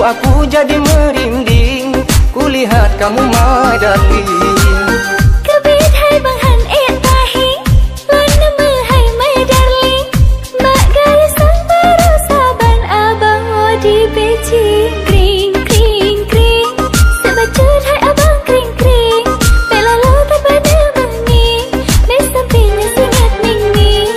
aku jadi merinding, kulihat kamu my darling. Kebit hai bang han tahi, lona me hai my darling. Mak gaya sang baru saban abang di Beijing. Kring kring kring, sebacut hai abang kring kring. Bela lo terbada mani, mesampingnya sangat ning-ning.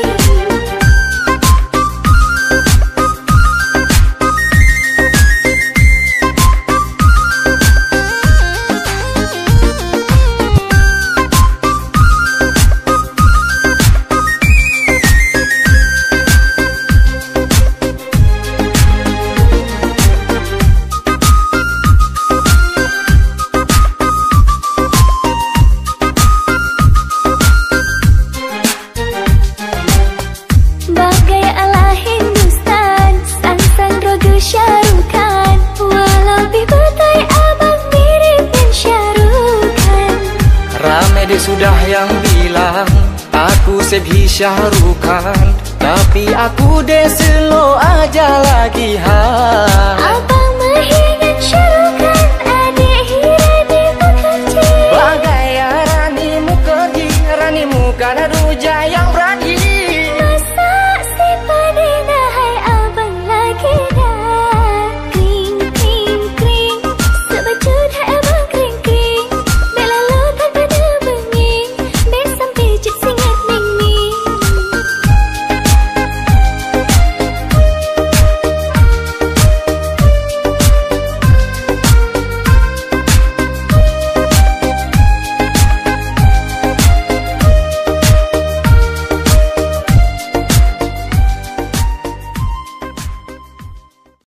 Bagai ala Hindustan, sang rogu Syarukan. Walau bibatai abang miripin Syarukan. Ramai dek sudah yang bilang aku sebhi Syarukan, tapi aku dek slow aja lagi ha. Abang mengingat Syarukan, adik hira di pekerja. Bagai ranimu kerja, ranimu kan